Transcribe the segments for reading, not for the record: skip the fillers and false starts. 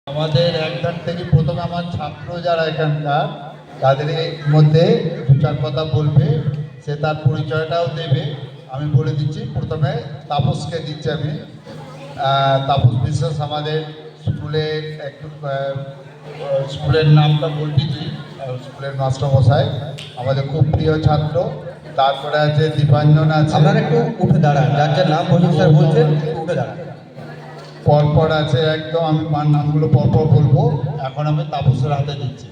আমাদের একধার থেকে প্রথমে আমার ছাত্র যারা এখানকার তাদের মধ্যে দু চার কথা বলবে, সে তার পরিচয়টাও দেবে। আমি বলে দিচ্ছি, প্রথমে তাপসকে দিচ্ছি আমি। তাপস বিশ্বাস আমাদের স্কুলের একটু স্কুলের নামটা বলবি তুই। স্কুলের মাস্টারমশাই, আমাদের খুব প্রিয় ছাত্র। তারপরে আছে দীপাঞ্জন আছে। আপনারা একটু উঠে দাঁড়ান, যার যার নাম বলছেন স্যার বলছেন একটু উঠে দাঁড়ান। পরপর আছে, একদম আমি নামগুলো পরপর বলবো। এখন আমি তাপসের হাতে দিচ্ছি।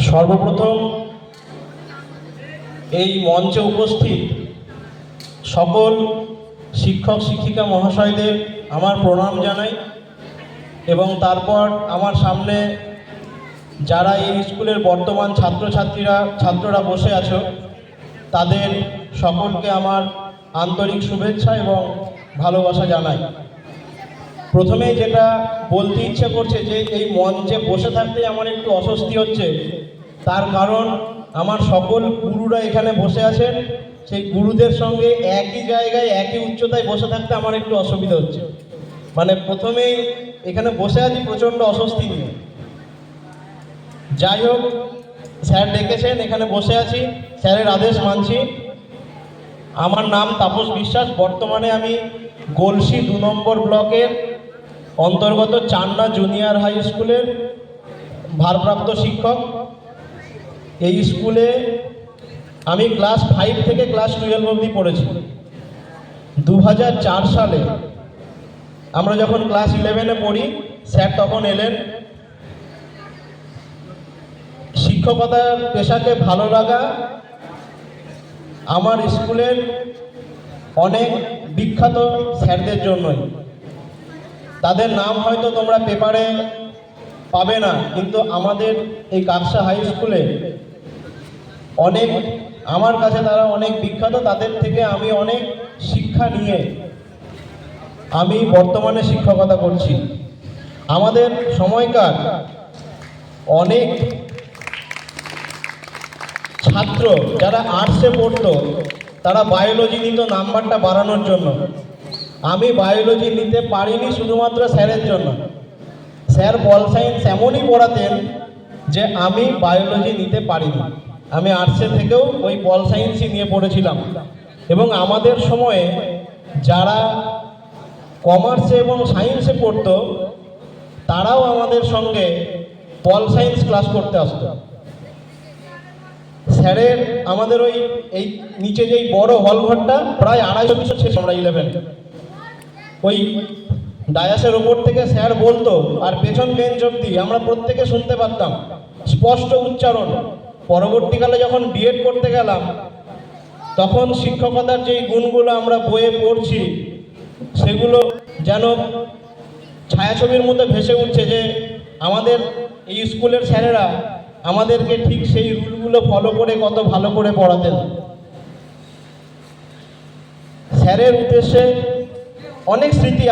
সর্বপ্রথম এই মঞ্চে উপস্থিত সকল শিক্ষক শিক্ষিকা মহাশয়দের আমার প্রণাম জানাই, এবং তারপর আমার সামনে যারা এই স্কুলের বর্তমান ছাত্ররা বসে আছো তাদের সকলকে আমার আন্তরিক শুভেচ্ছা এবং ভালোবাসা জানাই। প্রথমেই যেটা বলতে ইচ্ছে করছে যে এই মঞ্চে বসে থাকতে আমার একটু অস্বস্তি হচ্ছে, তার কারণ আমার সকল গুরুরা এখানে বসে আছেন। সেই গুরুদের সঙ্গে একই জায়গায় একই উচ্চতায় বসে থাকতে আমার একটু অসুবিধা হচ্ছে। মানে প্রথমেই এখানে বসে আছি প্রচণ্ড অস্বস্তি নিয়ে। যাই হোক, স্যার ডেকেছেন, এখানে বসে আছি, স্যারের আদেশ মানছি। আমার নাম তাপস বিশ্বাস। বর্তমানে আমি গলসি 2 নম্বর ব্লকের অন্তর্গত চান্না জুনিয়র হাই স্কুলের ভারপ্রাপ্ত শিক্ষক। এই স্কুলে আমি ক্লাস 5 থেকে ক্লাস 12 অবধি পড়েছি। 2004 সালে আমরা যখন ক্লাস 11-এ পড়ি, স্যার তখন এলেন। শিক্ষকতার পেশাকে ভালো লাগা আমার স্কুলের অনেক বিখ্যাত স্যারদের জন্যই। তাদের নাম হয়তো তোমরা পেপারে পাবে না, কিন্তু আমাদের এই কাকসা হাই স্কুলে অনেক, আমার কাছে তারা অনেক বিখ্যাত। তাদের থেকে আমি অনেক শিক্ষা নিয়ে আমি বর্তমানে শিক্ষকতা করছি। আমাদের সময়কার অনেক ছাত্র যারা আর্টসে পড়তো তারা বায়োলজি নিত নাম্বারটা বাড়ানোর জন্য। আমি বায়োলজি নিতে পারিনি শুধুমাত্র স্যারের জন্য। স্যার পল সায়েন্স এমনই পড়াতেন যে আমি বায়োলজি নিতে পারিনি। আমি আর্টসে থেকেও ওই পল সায়েন্সই নিয়ে পড়েছিলাম। এবং আমাদের সময়ে যারা কমার্সে এবং সায়েন্সে পড়তো তারাও আমাদের সঙ্গে পল সায়েন্স ক্লাস করতে আসতো। স্যারের আমাদের ওই এই নিচে যেই বড় হল ঘরটা প্রায় 250 ছিল আমরা 11। ওই ডায়াসের ওপর থেকে স্যার বলতো, আর পেছন বেঞ্চ অবধি আমরা প্রত্যেকে শুনতে পারতাম স্পষ্ট উচ্চারণ। পরবর্তীকালে যখন বিএড করতে গেলাম তখন শিক্ষকতার যেই গুণগুলো আমরা বইয়ে পড়ছি সেগুলো যেন ছায়াছবির মতো ভেসে উঠছে, যে আমাদের এই স্কুলের স্যারেরা আমাদেরকে ঠিক সেই রুলগুলো ফলো করে কত ভালো করে পড়াতেন। স্যারের উদ্দেশ্যে অনেক স্মৃতি